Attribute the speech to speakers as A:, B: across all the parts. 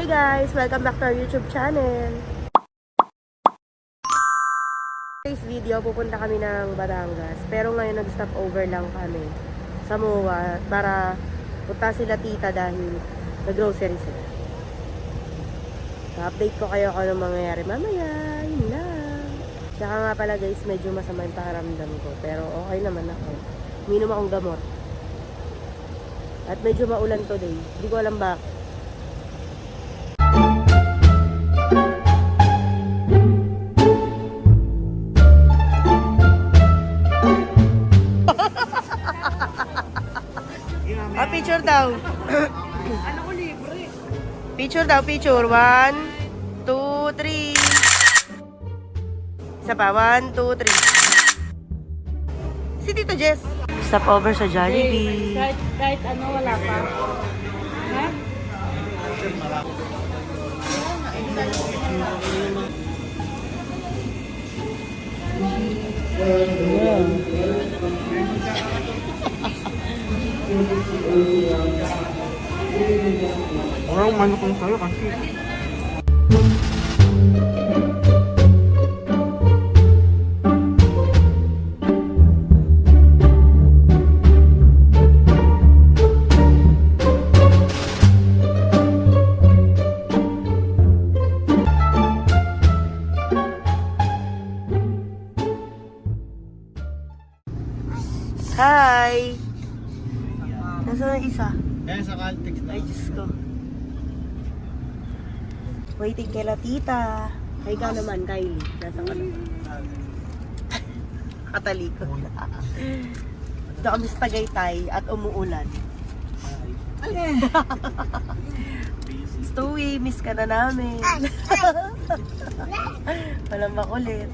A: guys! Welcome back to our YouTube channel. Today's video, pupunta kami ng Batangas. Pero ngayon nag-stop over lang kami sa MOA para punta sila tita dahil nag-grocery sila. Update ko kayo kung anong mangyayari mamaya. Yun lang. Tsaka nga pala guys, medyo masama yung pakiramdam ko. Pero okay naman ako. Minom akong gamot. At medyo maulan today. Hindi ko alam bakit. Picture daw.
B: Ano ko libre?
A: Picture daw, picture. 1, 2, 3. Isa pa, 1, 2, 3. Si Tito Jess. Stop over sa Jollibee.
B: Kahit ano, wala pa. Ha?
C: Parang manok lang tayo kasi.
A: Hi! Nasaan ang isa?
C: Kaya sa Caltex na.
A: Ay, Diyos ko. Waiting kay la tita. Ay, ka naman, Kylie. Nasa ka naman. Katalikot. Dito kami sa Tagaytay at umuulan. Stewie, miss ka na namin. Walang makulit.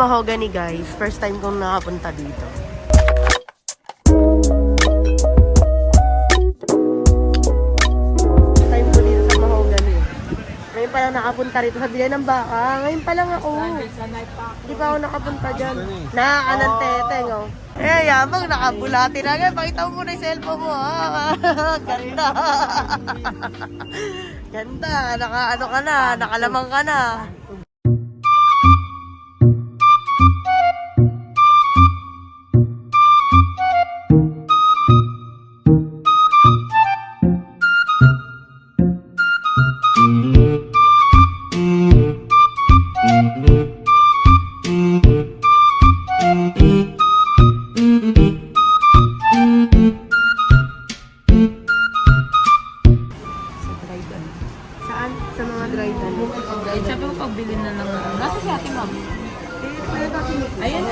A: Mahogany guys, first time kong nakapunta dito. First time ko dito sa Mahogany. Ngayon pala nakapunta rito sa Bilan ng Baka. Ngayon pa lang ako. Hindi pa ako nakapunta dyan. Nakaka ng teteng oh. Eh, yabang nakabulati na nga. Pakita mo muna yung cellphone mo ha. Ganda. Ganda. Naka-ano ka na. Nakalamang ka na. Saan? Sa mga dry tan.
B: Sabi ko pagbili na lang. Nasa si ate ma'am? Ayan.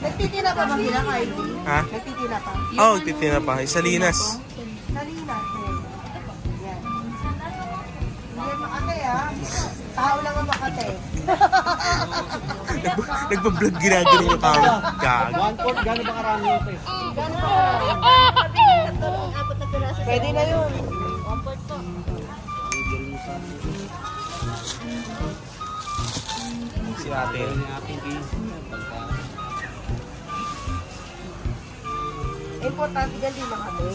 A: Nagtitina pa ba sila, Kylie?
C: Ha?
A: Nagtitina pa?
C: Oo, oh, titina pa. Salinas.
A: Salinas. Yan. Hindi Makate ah. Tao lang ang Makate.
C: Nagpa-vlog ginagano yung tao. Gag.
D: 1/4, gano'n ba karami ito eh?
A: Gano'n pa pwede na yun.
C: Si ate.
A: Importante dyan din Makate.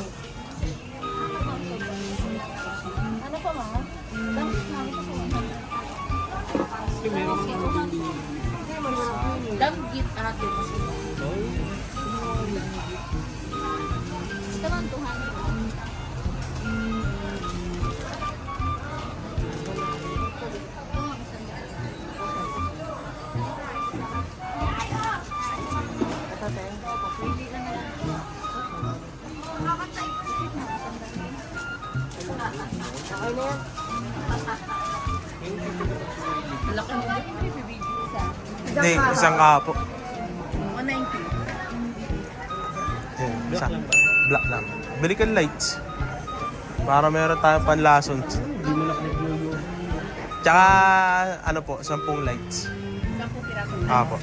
B: Ano pa mga? Damgit namin ito po. Damgit ate kasi. Ito lang 200.
A: Okay na yan.
B: Laki mo ba yung bibigyan sa?
C: Hindi, isang kapo.
B: 190.
C: Black lang. Bili ka lights. Para meron tayong panlason.
D: Hindi mo lang nag-yo-yo.
C: Tsaka, ano po, 10 lights.
B: Sa
C: Apo.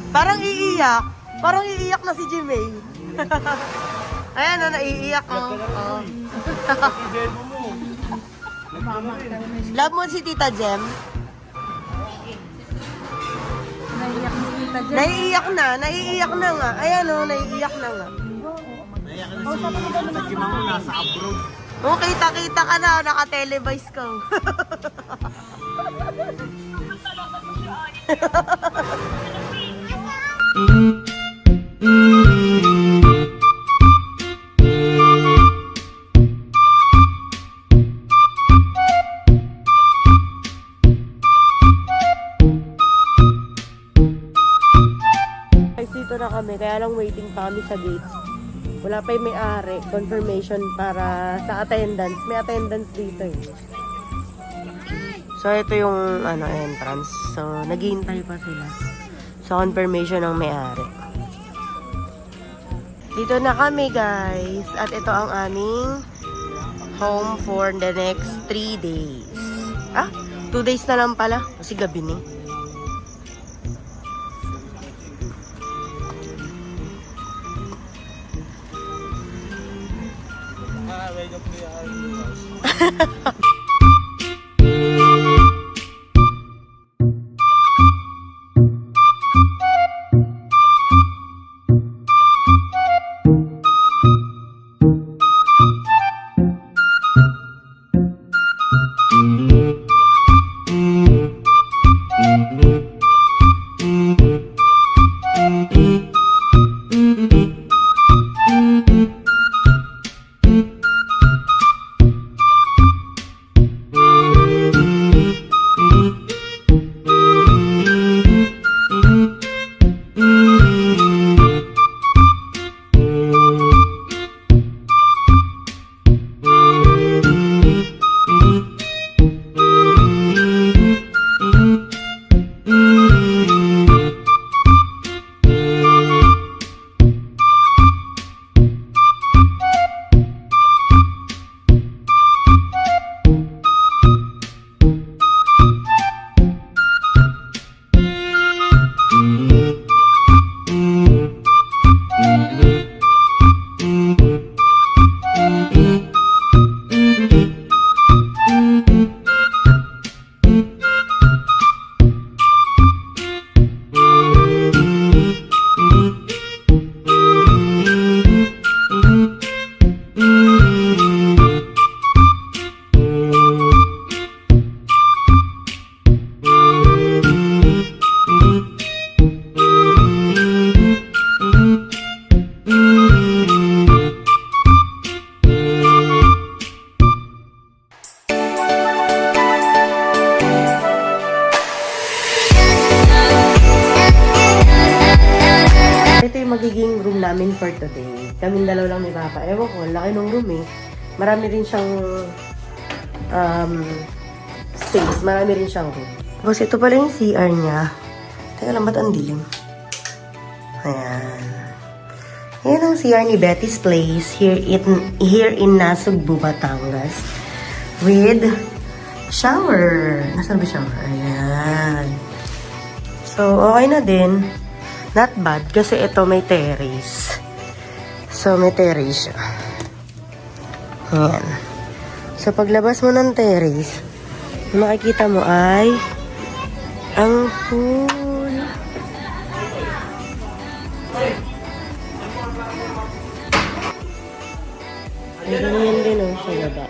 A: Parang iiyak. Parang iiyak na si Jimmy. Ayan na, naiiyak. Oh. Oh. Love mo si Tita Jem?
B: Naiyak mo kita dyan.
A: Naiiyak na nga. Ayan o, naiiyak na nga.
D: Nasa abroad.
A: Oh, kita-kita ka na, naka-televise ka. Guys, dito na kami, kaya lang waiting pa kami sa gate. Wala pa yung may-ari, confirmation para sa attendance. May attendance dito eh. So, ito yung entrance. So, naghihintay pa sila sa confirmation ng may-ari. Dito na kami, guys. At ito ang aming home for the next 3 days. 2 days na lang pala. Kasi gabi ni. Ito yung magiging room namin for today. Kaming dalawa lang ni Papa. Ewan ko, laki ng room eh. Marami rin siyang space. Marami rin siyang room. Tapos ito pala yung CR niya. Teka lang, ba't ang dilim? Ayan. Yan ang CR ni Betty's Place here in Nasugbu, Batangas. With shower. Nasaan ba shower? Ayan. So, okay na din. Not bad kasi ito may terrace. So, may terrace siya. Ayan. So, paglabas mo ng terrace, makikita mo ay ang pool. Ay, ganyan din oh, sa baba.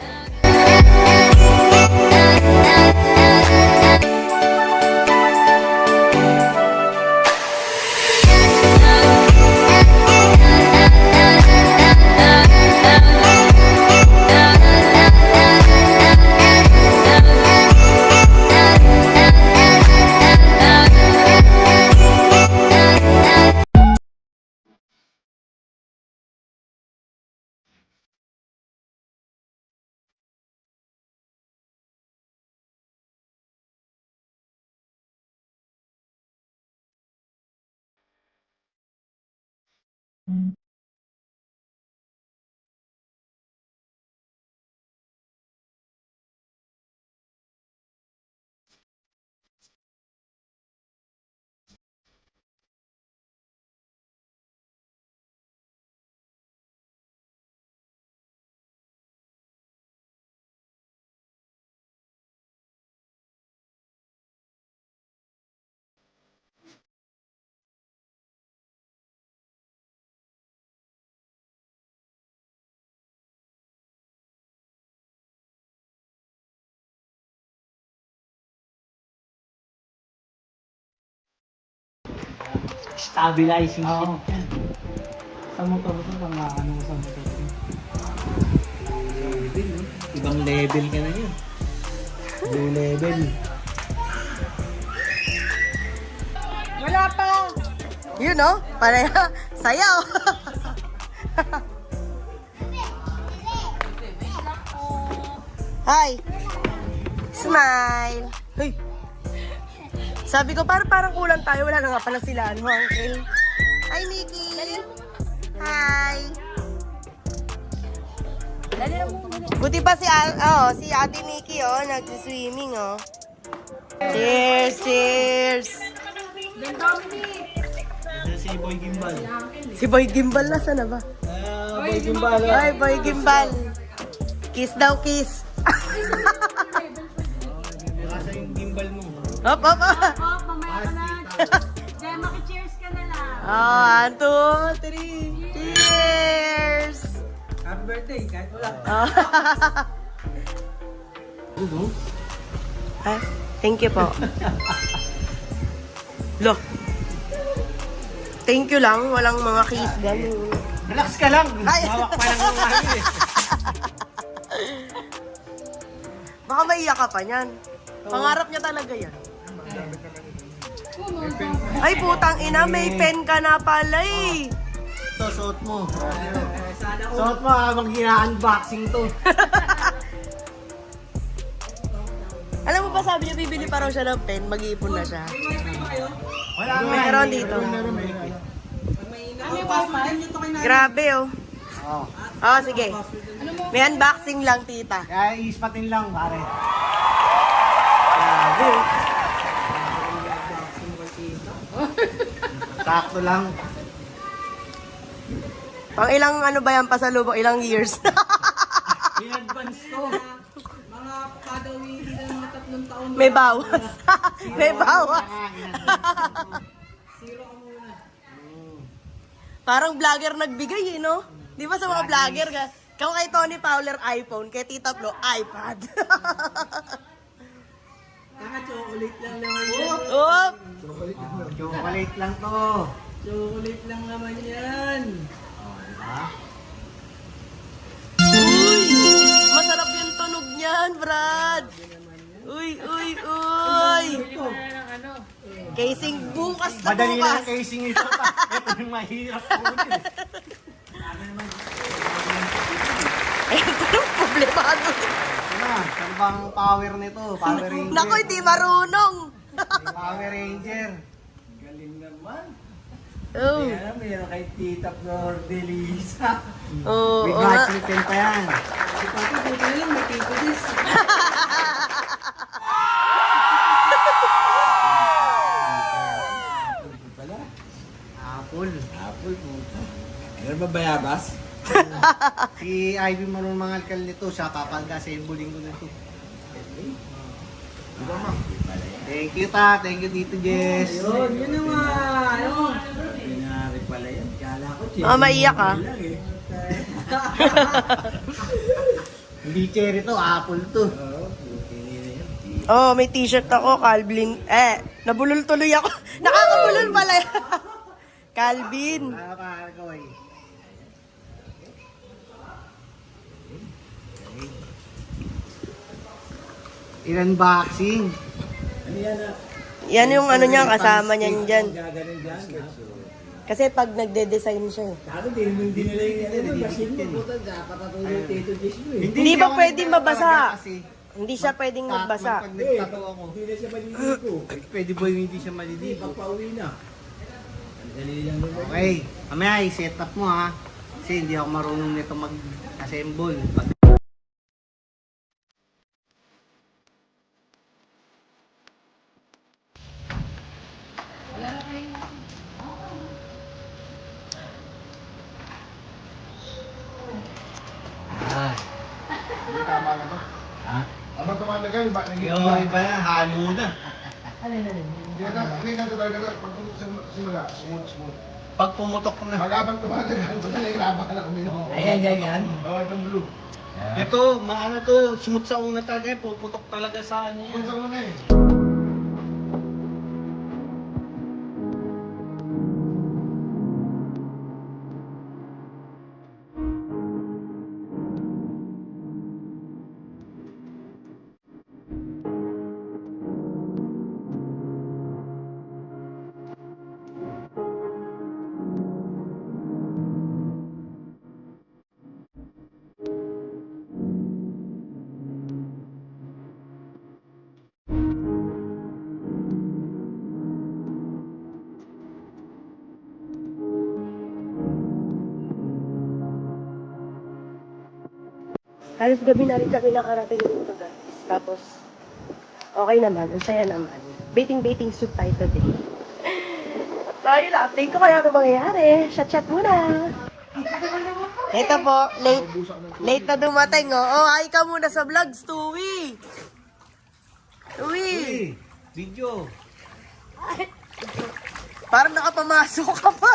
D: Stabilizing shit yan. Sa motor ko, mga ano sa motor ko. Level, no? Ibang level ka na yun. Low level.
B: Wala pa!
A: Yun oh, pareha. Sayaw. Hi. Smile. Hey. Sabi ko, parang kulang tayo. Wala na nga pala sila, ano, Uncle? Hi, Nikki. Hi. Buti pa si Ate Nikki, oh, nag-swimming, oh. Cheers, cheers.
D: Si Boy Gimbal.
A: Si Boy Gimbal, nasa na ba?
D: Boy Gimbal.
A: Ay, Boy Gimbal. Kiss daw, kiss.
D: Nasa yung gimbal mo.
A: Hop, hop, hop.
B: Oh, mamaya ka na. Diyan, maki-cheers ka na lang.
A: Oh, 1, 2, 3. Cheers!
D: Happy birthday, kahit wala.
A: Ah, thank you po. Look. Thank you lang. Walang mga kiss. Ganun.
D: Relax ka lang.
A: Ay.
D: Hawak pa lang ng ano eh.
A: Baka maiyak ka pa niyan. Pangarap niya talaga yan. Ay, putang ina. May pen ka na pala eh.
D: Ito, suot mo. Suot mo habang gina-unboxing to.
A: Alam mo ba, sabi niya bibili pa raw siya ng pen. Mag-iipon na siya.
D: Wala
A: Meron dito. Grabe oh.
D: Oh.
A: Oh, sige. May unboxing lang, tita.
D: Kaya ispatin lang, pare.
A: Grabe oh.
D: Sakto lang.
A: Pang ilang ano ba yan pasalubong? Ilang years?
D: In advance to. Mga padawi, hindi na mga 3 taon.
A: May bawas. May bawas. Parang vlogger nagbigay eh, no? Di ba sa mga vlogger ka? Kung kay Tony Fowler iPhone, kay Tita Flo iPad.
D: Chocolate lang naman yan.
A: Oh!
D: Chocolate lang to. Chocolate lang naman yan.
A: Masarap yung tunog niyan, Brad. Uy, uy, uy. Casing bukas na
D: Madali lang
A: bukas.
D: casing ito. Ito yung mahirap po.
A: Ay, anong problemado?
D: Ano bang power nito? Power Ranger.
A: Naku, hindi marunong.
D: Power Ranger. Galing naman.
A: Oh.
D: Kaya meron kay Tita Flor de Lisa.
A: Oo,
D: May
A: oo nga.
D: batch pen pa yan. Si Papa, buti na lang, may Tito Dis. Apple. Apple po. Meron ba bayabas? Si Ivy marunong mga alkal nito, siya papag-assembling ko nito. Thank you ta, thank you Tito Jess. Yun naman. Pinari pala yan. Kala ko
A: Maiyak ah.
D: Hindi cherry to, apple to.
A: Oh, may t-shirt ako, Calvin. Nabulol tuloy ako. Nakakabulol pala. Calvin.
D: Para ko eh. Ilan boxing? Ano yan ah?
A: Yan yung ano niya, kasama niyan dyan.
D: Gaganon dyan.
A: Kasi pag nagde-design siya.
D: Ano din, hindi nila yung basin mo. Puta, dapat ako yung Tito Jess mo eh.
A: Hindi ba pwedeng mabasa?
D: Kasi
A: Hindi siya pwedeng magbasa.
D: pag nagtato ako, hindi na siya maliligo. Pwede ba yung hindi siya maliligo? Pagpauwi na. Dali lang naman. Okay, mamaya i-set up mo ha. Kasi hindi ako marunong nito mag-assemble.
E: Tama na to.
D: Ha?
E: Abang tumanda kayo, ba?
D: Yung iba na, halo na.
E: Hindi na talaga na. Pag simula, smooth.
D: Pag pumutok na.
E: Mag-abang tumanda kayo, ito na nahirapan ka na uminom.
D: Ayan, ganyan.
E: Oo, itong blue.
D: Ito, maano to, smooth sa una talaga, puputok talaga sa ano
E: Kung
D: yan.
E: sa una eh.
A: Halos gabi na rin kami nakarating dito guys. Tapos, okay naman. Ang saya naman. Baiting soup tayo today. So, yun, update ko kaya ano mangyayari. Chat muna. Ito po, late na dumating, oh. Oh, hi ka muna sa vlogs, Tuwi. Tuwi.
D: Video.
A: Parang nakapamasok ka pa.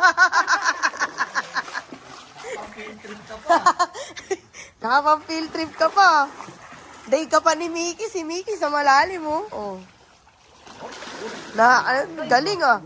A: Nakapang-field trip ka pa. Day ka pa ni Mickey. Si Mickey sa malalim, oh. Oh. Galing, ah.